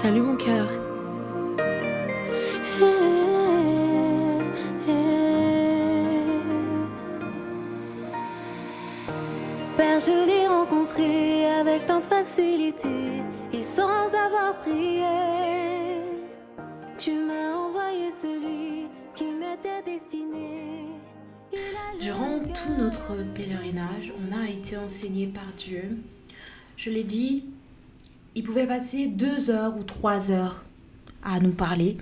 Salut mon cœur. Père, je l'ai rencontré avec tant de facilité et sans avoir prié. Tu m'as envoyé celui qui m'était destiné. Durant tout notre pèlerinage, on a été enseigné par Dieu. Je l'ai dit, il pouvait passer 2 heures ou 3 heures à nous parler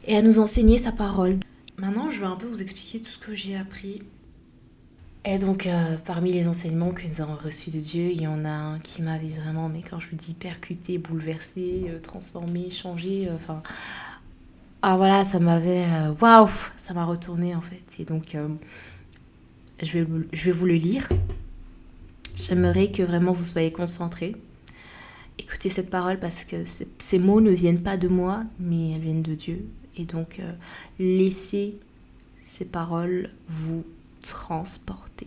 et à nous enseigner sa parole. Maintenant, je vais un peu vous expliquer tout ce que j'ai appris. Et donc, parmi les enseignements que nous avons reçus de Dieu, il y en a un qui m'avait vraiment, mais quand je vous dis percuté, bouleversé, transformé, changé, voilà, ça m'avait, waouh, ça m'a retourné en fait. Et donc, je vais vous le lire. J'aimerais que vraiment vous soyez concentrés. Écoutez cette parole parce que ces mots ne viennent pas de moi, mais elles viennent de Dieu. Et donc, laissez ces paroles vous transporter.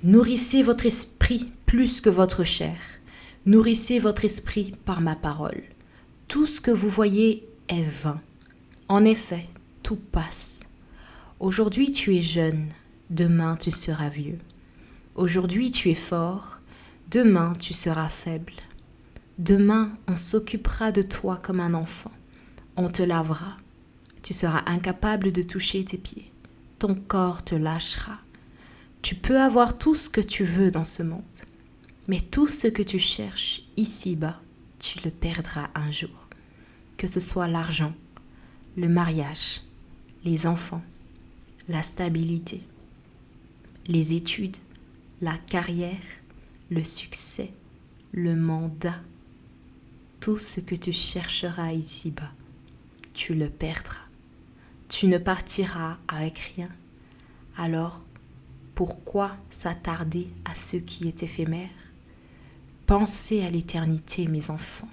Nourrissez votre esprit plus que votre chair. Nourrissez votre esprit par ma parole. Tout ce que vous voyez est vain. En effet, tout passe. Aujourd'hui, tu es jeune. Demain, tu seras vieux. Aujourd'hui, tu es fort. Demain, tu seras faible. Demain, on s'occupera de toi comme un enfant. On te lavera. Tu seras incapable de toucher tes pieds. Ton corps te lâchera. Tu peux avoir tout ce que tu veux dans ce monde. Mais tout ce que tu cherches ici-bas, tu le perdras un jour. Que ce soit l'argent, le mariage, les enfants, la stabilité, les études, la carrière, le succès, le mandat. Tout ce que tu chercheras ici-bas, tu le perdras. Tu ne partiras avec rien. Alors, pourquoi s'attarder à ce qui est éphémère ? Pensez à l'éternité, mes enfants.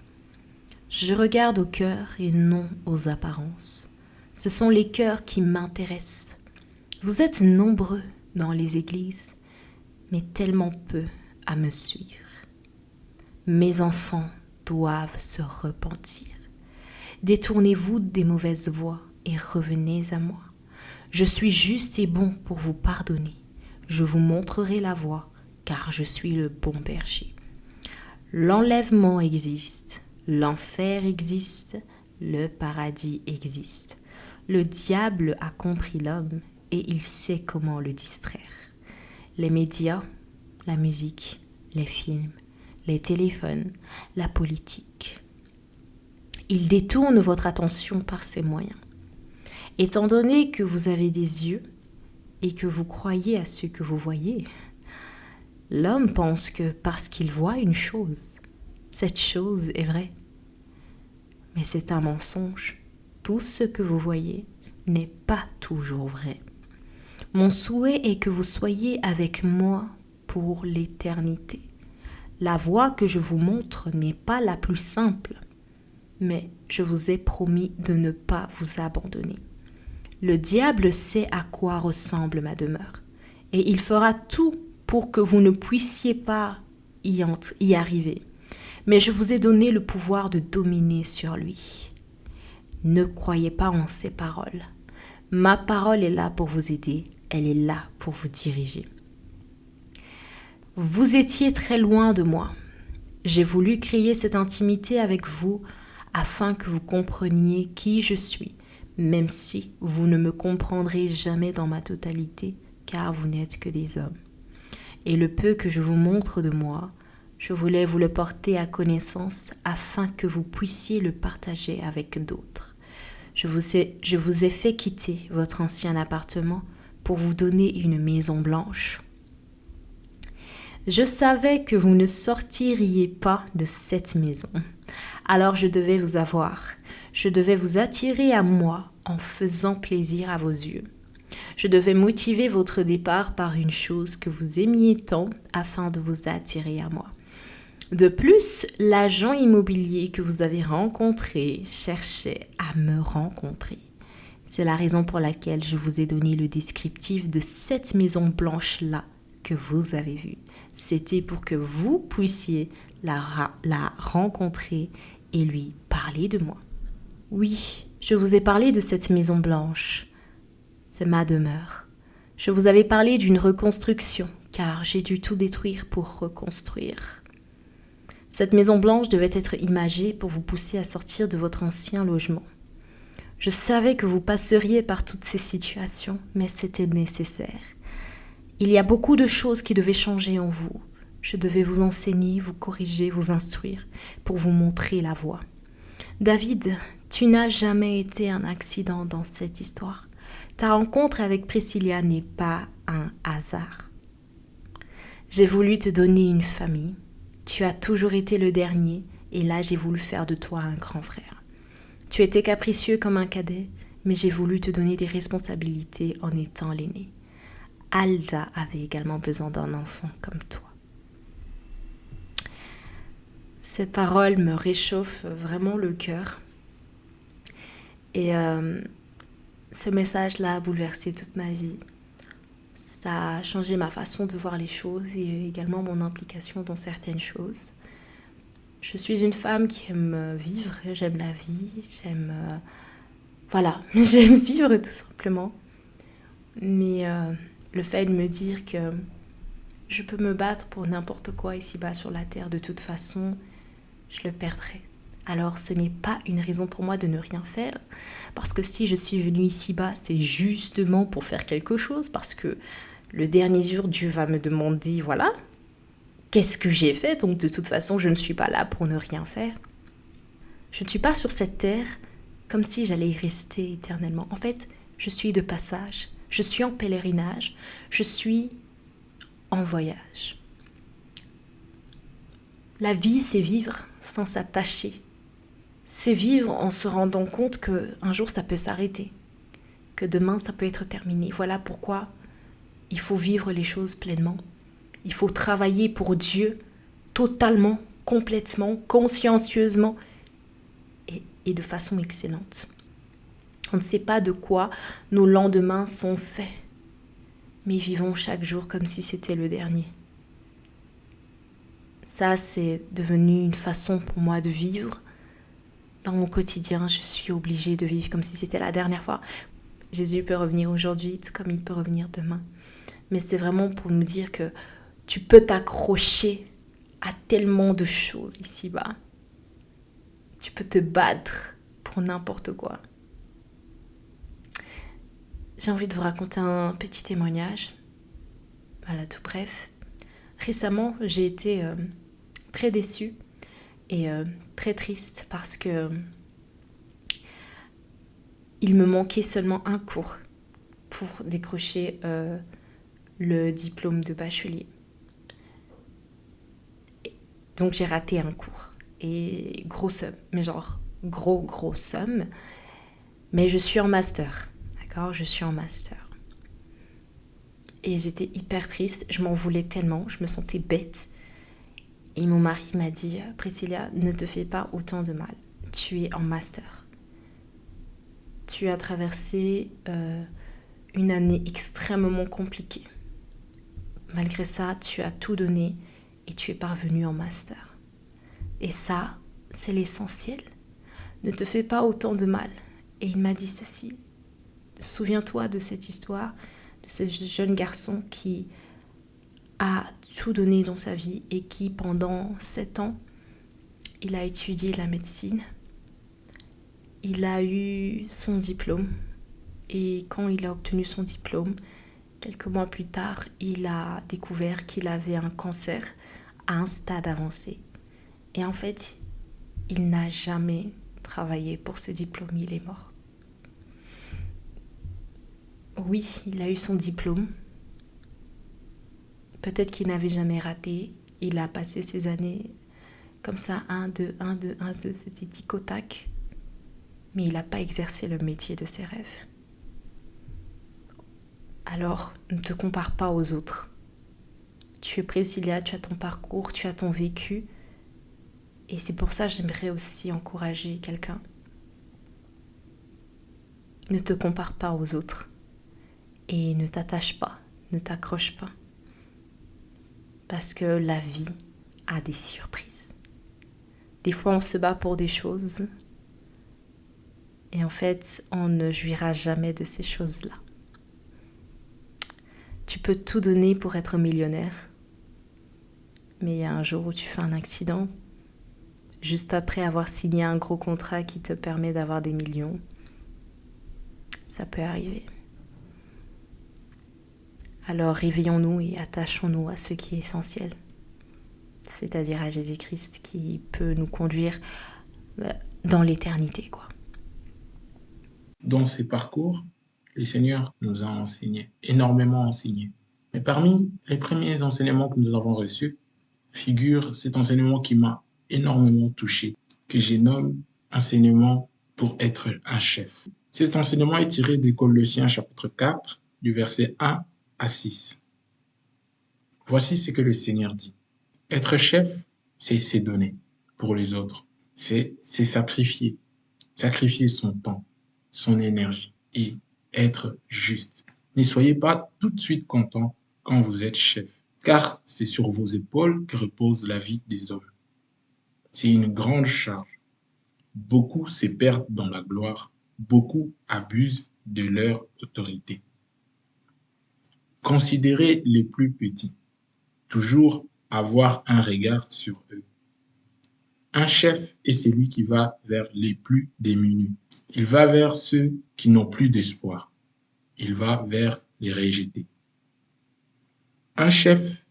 Je regarde au cœur et non aux apparences. Ce sont les cœurs qui m'intéressent. Vous êtes nombreux dans les églises, mais tellement peu à me suivre. Mes enfants doivent se repentir. Détournez-vous des mauvaises voies et revenez à moi. Je suis juste et bon pour vous pardonner. Je vous montrerai la voie, car je suis le bon berger. L'enlèvement existe, l'enfer existe, le paradis existe. Le diable a compris l'homme et il sait comment le distraire. Les médias, la musique, les films, les téléphones, la politique. Il détourne votre attention par ces moyens. Étant donné que vous avez des yeux et que vous croyez à ce que vous voyez, l'homme pense que parce qu'il voit une chose, cette chose est vraie. Mais c'est un mensonge. Tout ce que vous voyez n'est pas toujours vrai. Mon souhait est que vous soyez avec moi pour l'éternité. La voie que je vous montre n'est pas la plus simple, mais je vous ai promis de ne pas vous abandonner. Le diable sait à quoi ressemble ma demeure, et il fera tout pour que vous ne puissiez pas y arriver. Mais je vous ai donné le pouvoir de dominer sur lui. Ne croyez pas en ces paroles. Ma parole est là pour vous aider, elle est là pour vous diriger. Vous étiez très loin de moi. J'ai voulu créer cette intimité avec vous afin que vous compreniez qui je suis, même si vous ne me comprendrez jamais dans ma totalité, car vous n'êtes que des hommes. Et le peu que je vous montre de moi, je voulais vous le porter à connaissance afin que vous puissiez le partager avec d'autres. Je vous ai fait quitter votre ancien appartement pour vous donner une maison blanche. Je savais que vous ne sortiriez pas de cette maison. Alors je devais vous avoir. Je devais vous attirer à moi en faisant plaisir à vos yeux. Je devais motiver votre départ par une chose que vous aimiez tant afin de vous attirer à moi. De plus, l'agent immobilier que vous avez rencontré cherchait à me rencontrer. C'est la raison pour laquelle je vous ai donné le descriptif de cette maison blanche-là que vous avez vue. C'était pour que vous puissiez la rencontrer et lui parler de moi. Oui, je vous ai parlé de cette maison blanche. C'est ma demeure. Je vous avais parlé d'une reconstruction, car j'ai dû tout détruire pour reconstruire. Cette maison blanche devait être imagée pour vous pousser à sortir de votre ancien logement. Je savais que vous passeriez par toutes ces situations, mais c'était nécessaire. Il y a beaucoup de choses qui devaient changer en vous. Je devais vous enseigner, vous corriger, vous instruire, pour vous montrer la voie. David, tu n'as jamais été un accident dans cette histoire. Ta rencontre avec Priscilla n'est pas un hasard. J'ai voulu te donner une famille. Tu as toujours été le dernier, et là j'ai voulu faire de toi un grand frère. Tu étais capricieux comme un cadet, mais j'ai voulu te donner des responsabilités en étant l'aîné. Alda avait également besoin d'un enfant comme toi. Ces paroles me réchauffent vraiment le cœur. Et ce message-là a bouleversé toute ma vie. Ça a changé ma façon de voir les choses et également mon implication dans certaines choses. Je suis une femme qui aime vivre, j'aime la vie, j'aime vivre tout simplement. Mais le fait de me dire que je peux me battre pour n'importe quoi ici-bas sur la terre, de toute façon, je le perdrai. Alors ce n'est pas une raison pour moi de ne rien faire, parce que si je suis venue ici-bas, c'est justement pour faire quelque chose, parce que le dernier jour, Dieu va me demander, voilà, qu'est-ce que j'ai fait? Donc de toute façon, je ne suis pas là pour ne rien faire. Je ne suis pas sur cette terre comme si j'allais y rester éternellement. En fait, je suis de passage, je suis en pèlerinage, je suis en voyage. La vie, c'est vivre sans s'attacher. C'est vivre en se rendant compte qu'un jour, ça peut s'arrêter, que demain, ça peut être terminé. Voilà pourquoi il faut vivre les choses pleinement. Il faut travailler pour Dieu totalement, complètement, consciencieusement et de façon excellente. On ne sait pas de quoi nos lendemains sont faits, mais vivons chaque jour comme si c'était le dernier. Ça, c'est devenu une façon pour moi de vivre. Dans mon quotidien, je suis obligée de vivre comme si c'était la dernière fois. Jésus peut revenir aujourd'hui, tout comme il peut revenir demain. Mais c'est vraiment pour nous dire que tu peux t'accrocher à tellement de choses ici-bas. Tu peux te battre pour n'importe quoi. J'ai envie de vous raconter un petit témoignage. Voilà, tout bref. Récemment, j'ai été très déçue et très triste parce que il me manquait seulement un cours pour décrocher le diplôme de bachelier. Donc j'ai raté un cours et gros somme, mais genre gros somme. Mais je suis en master, d'accord? Je suis en master. Et j'étais hyper triste, je m'en voulais tellement, je me sentais bête. Et mon mari m'a dit, Priscilla, ne te fais pas autant de mal, tu es en master. Tu as traversé une année extrêmement compliquée. Malgré ça, tu as tout donné et tu es parvenue en master. Et ça, c'est l'essentiel. Ne te fais pas autant de mal. Et il m'a dit ceci. Souviens-toi de cette histoire, de ce jeune garçon qui a tout donné dans sa vie et qui, pendant 7 ans, il a étudié la médecine. Il a eu son diplôme. Et quand il a obtenu son diplôme, quelques mois plus tard, il a découvert qu'il avait un cancer à un stade avancé. Et en fait, il n'a jamais travaillé pour ce diplôme, il est mort. Oui, il a eu son diplôme. Peut-être qu'il n'avait jamais raté. Il a passé ses années comme ça, 1, 2, 1, 2, 1, 2, c'était tic au tac. Mais il n'a pas exercé le métier de ses rêves. Alors, ne te compare pas aux autres. Tu es Priscilla, tu as ton parcours, tu as ton vécu. Et c'est pour ça que j'aimerais aussi encourager quelqu'un. Ne te compare pas aux autres. Et ne t'attache pas, ne t'accroche pas. Parce que la vie a des surprises. Des fois, on se bat pour des choses et en fait, on ne jouira jamais de ces choses-là. Tu peux tout donner pour être millionnaire, mais il y a un jour où tu fais un accident, juste après avoir signé un gros contrat qui te permet d'avoir des millions. Ça peut arriver. Alors réveillons-nous et attachons-nous à ce qui est essentiel, c'est-à-dire à Jésus-Christ qui peut nous conduire dans l'éternité, quoi. Dans ces parcours, le Seigneur nous a enseigné, énormément enseigné. Mais parmi les premiers enseignements que nous avons reçus, figure cet enseignement qui m'a énormément touché, que j'ai nommé enseignement pour être un chef. Cet enseignement est tiré des Colossiens chapitre 4, du verset 1 à 6. Voici ce que le Seigneur dit. Être chef, c'est se donner pour les autres. C'est sacrifier son temps, son énergie et être juste. Ne soyez pas tout de suite content quand vous êtes chef, car c'est sur vos épaules que repose la vie des hommes. C'est une grande charge. Beaucoup se perdent dans la gloire, beaucoup abusent de leur autorité. Considérez les plus petits, toujours avoir un regard sur eux. Un chef est celui qui va vers les plus démunis. Il va vers ceux qui n'ont plus d'espoir. Il va vers les rejetés. Un chef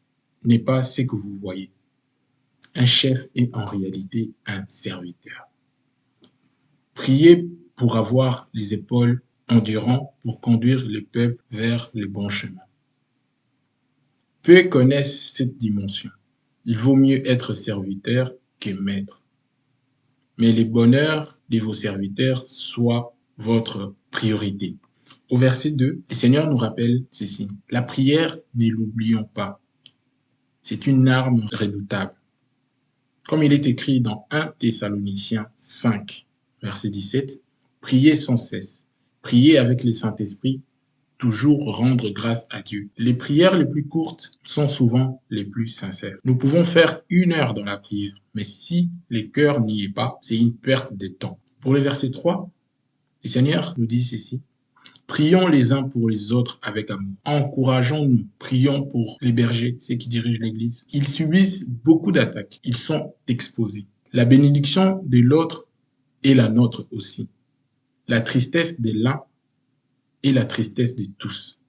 n'est pas ce que vous voyez. Un chef est en réalité un serviteur. Priez pour avoir les épaules endurant pour conduire le peuple vers le bon chemin. Peu connaissent cette dimension. Il vaut mieux être serviteur que maître. Mais le bonheur de vos serviteurs soit votre priorité. Au verset 2, le Seigneur nous rappelle ceci. La prière, ne l'oublions pas. C'est une arme redoutable. Comme il est écrit dans 1 Thessaloniciens 5, verset 17, priez sans cesse. Priez avec le Saint-Esprit, toujours rendre grâce à Dieu. Les prières les plus courtes sont souvent les plus sincères. Nous pouvons faire 1 heure dans la prière, mais si le cœur n'y est pas, c'est une perte de temps. Pour le verset 3, le Seigneur nous dit ceci. Prions les uns pour les autres avec amour. Encourageons-nous. Prions pour les bergers, ceux qui dirigent l'Église. Ils subissent beaucoup d'attaques. Ils sont exposés. La bénédiction de l'autre est la nôtre aussi. La tristesse de l'un est la tristesse de tous.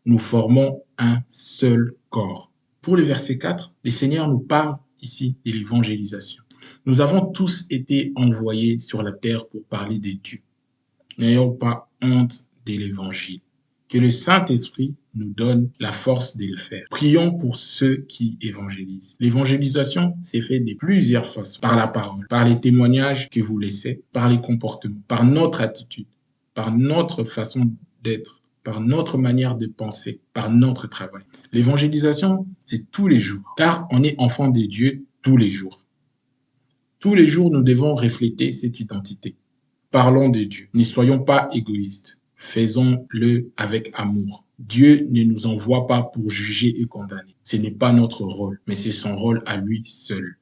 Nous formons un seul corps. Pour le verset 4, le Seigneur nous parle ici de l'évangélisation. Nous avons tous été envoyés sur la terre pour parler de Dieu. N'ayons pas honte de l'évangile. Que le Saint-Esprit nous donne la force de le faire. Prions pour ceux qui évangélisent. L'évangélisation s'est faite de plusieurs façons. Par la parole, par les témoignages que vous laissez, par les comportements, par notre attitude, par notre façon d'être, par notre manière de penser, par notre travail. L'évangélisation, c'est tous les jours, car on est enfant de Dieu tous les jours. Tous les jours, nous devons refléter cette identité. Parlons de Dieu. Ne soyons pas égoïstes. Faisons-le avec amour. Dieu ne nous envoie pas pour juger et condamner. Ce n'est pas notre rôle, mais c'est son rôle à lui seul.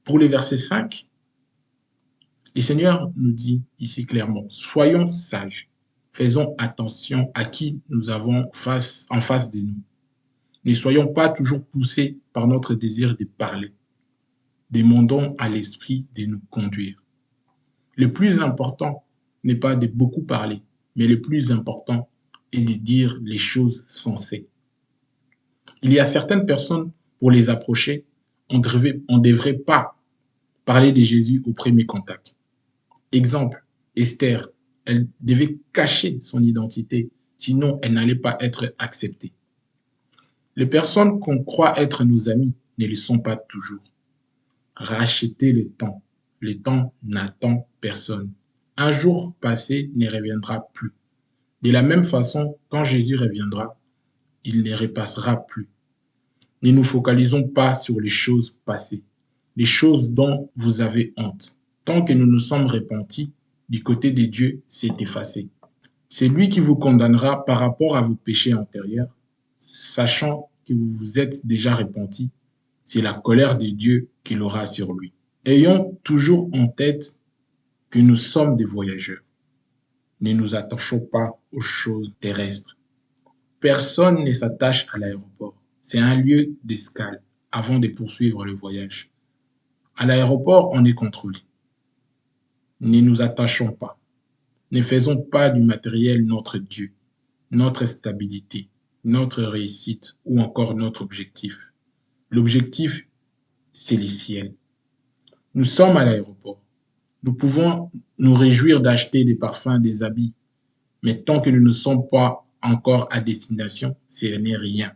Pour le verset 5, le Seigneur nous dit ici clairement, soyons sages. Faisons attention à qui nous avons en face de nous. Ne soyons pas toujours poussés par notre désir de parler. Demandons à l'Esprit de nous conduire. Le plus important n'est pas de beaucoup parler, mais le plus important est de dire les choses sensées. Il y a certaines personnes, pour les approcher, on ne devrait pas parler de Jésus au premier contact. Exemple, Esther, elle devait cacher son identité, sinon elle n'allait pas être acceptée. Les personnes qu'on croit être nos amis ne le sont pas toujours. Rachetez le temps. Le temps n'attend personne. Un jour passé ne reviendra plus. De la même façon, quand Jésus reviendra, il ne repassera plus. Ne nous focalisons pas sur les choses passées, les choses dont vous avez honte. Tant que nous nous sommes repentis, du côté de Dieu, c'est effacé. C'est lui qui vous condamnera par rapport à vos péchés antérieurs, sachant que vous vous êtes déjà repentis c'est la colère de Dieu qu'il aura sur lui. Ayons toujours en tête que nous sommes des voyageurs. Ne nous attachons pas aux choses terrestres. Personne ne s'attache à l'aéroport. C'est un lieu d'escale avant de poursuivre le voyage. À l'aéroport, on est contrôlé. Ne nous attachons pas. Ne faisons pas du matériel notre Dieu, notre stabilité, notre réussite ou encore notre objectif. L'objectif, c'est les ciels. Nous sommes à l'aéroport. Nous pouvons nous réjouir d'acheter des parfums, des habits, mais tant que nous ne sommes pas encore à destination, ce n'est rien.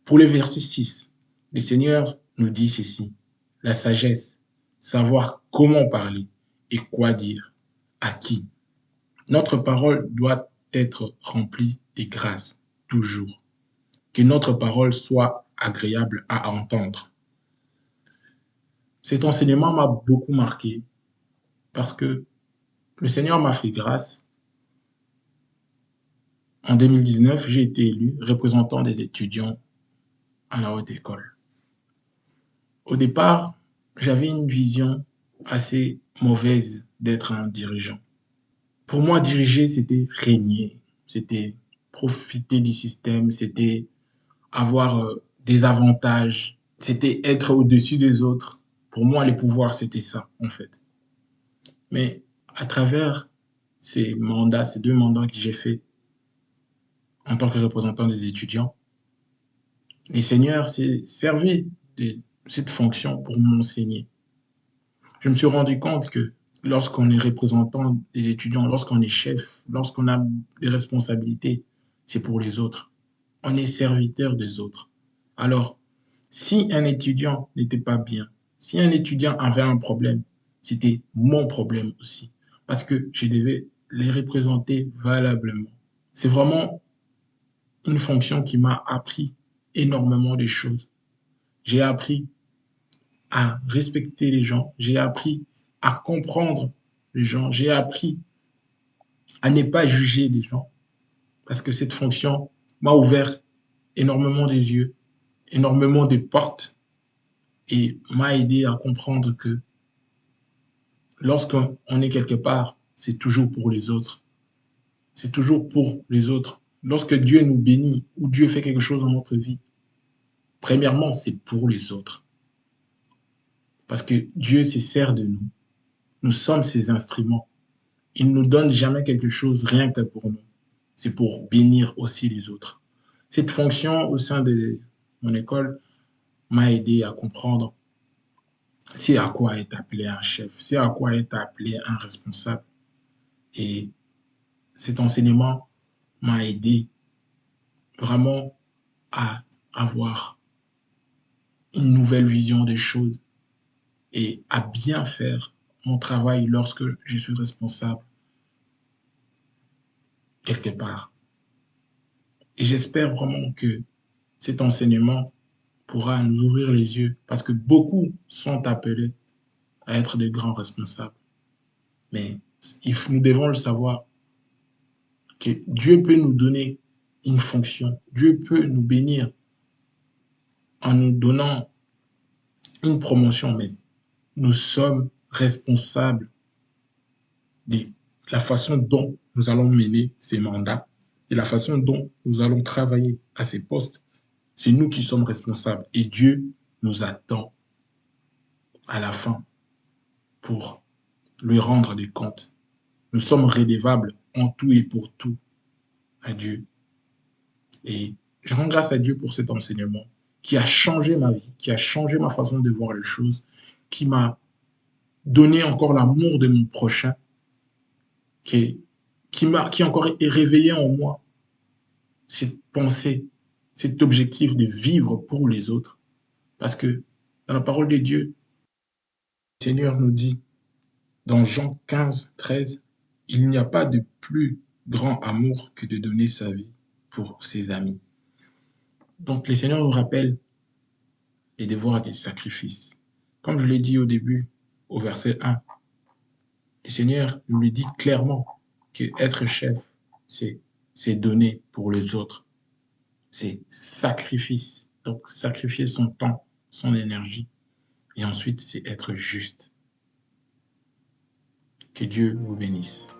Pour le verset 6, le Seigneur nous dit ceci, la sagesse, savoir comment parler et quoi dire, à qui. Notre parole doit être remplie de grâce, toujours. Que notre parole soit agréable à entendre. Cet enseignement m'a beaucoup marqué parce que le Seigneur m'a fait grâce. En 2019, j'ai été élu représentant des étudiants à la haute école. Au départ, j'avais une vision assez mauvaise d'être un dirigeant. Pour moi, diriger, c'était régner, c'était profiter du système, c'était avoir des avantages, c'était être au-dessus des autres. Pour moi, les pouvoirs, c'était ça, en fait. Mais à travers ces deux mandats que j'ai faits en tant que représentant des étudiants, le Seigneur s'est servi de cette fonction pour m'enseigner. Je me suis rendu compte que lorsqu'on est représentant des étudiants, lorsqu'on est chef, lorsqu'on a des responsabilités, c'est pour les autres. On est serviteur des autres. Alors, si un étudiant n'était pas bien, si un étudiant avait un problème, c'était mon problème aussi, parce que je devais les représenter valablement. C'est vraiment une fonction qui m'a appris énormément de choses. J'ai appris à respecter les gens, j'ai appris à comprendre les gens, j'ai appris à ne pas juger les gens, parce que cette fonction m'a ouvert énormément des yeux, énormément de portes, et m'a aidé à comprendre que lorsqu'on est quelque part, c'est toujours pour les autres. C'est toujours pour les autres. Lorsque Dieu nous bénit ou Dieu fait quelque chose dans notre vie, premièrement, c'est pour les autres. Parce que Dieu se sert de nous. Nous sommes ses instruments. Il ne nous donne jamais quelque chose rien que pour nous. C'est pour bénir aussi les autres. Cette fonction au sein de mon école m'a aidé à comprendre c'est à quoi est appelé un chef, c'est à quoi est appelé un responsable. Et cet enseignement m'a aidé vraiment à avoir une nouvelle vision des choses et à bien faire mon travail lorsque je suis responsable quelque part. Et j'espère vraiment que cet enseignement pourra nous ouvrir les yeux parce que beaucoup sont appelés à être de grands responsables. Mais nous devons le savoir que Dieu peut nous donner une fonction. Dieu peut nous bénir en nous donnant une promotion, mais nous sommes responsables de la façon dont nous allons mener ces mandats et la façon dont nous allons travailler à ces postes. C'est nous qui sommes responsables et Dieu nous attend à la fin pour lui rendre des comptes. Nous sommes redevables en tout et pour tout à Dieu. Et je rends grâce à Dieu pour cet enseignement qui a changé ma vie, qui a changé ma façon de voir les choses, qui m'a donné encore l'amour de mon prochain, qui encore est réveillé en moi cette pensée, cet objectif de vivre pour les autres. Parce que dans la parole de Dieu, le Seigneur nous dit dans Jean 15, 13, il n'y a pas de plus grand amour que de donner sa vie pour ses amis. Donc, le Seigneur nous rappelle les devoirs des sacrifices. Comme je l'ai dit au début, au verset 1, le Seigneur nous le dit clairement que être chef, c'est donner pour les autres. C'est sacrifice. Donc, sacrifier son temps, son énergie. Et ensuite, c'est être juste. Que Dieu vous bénisse.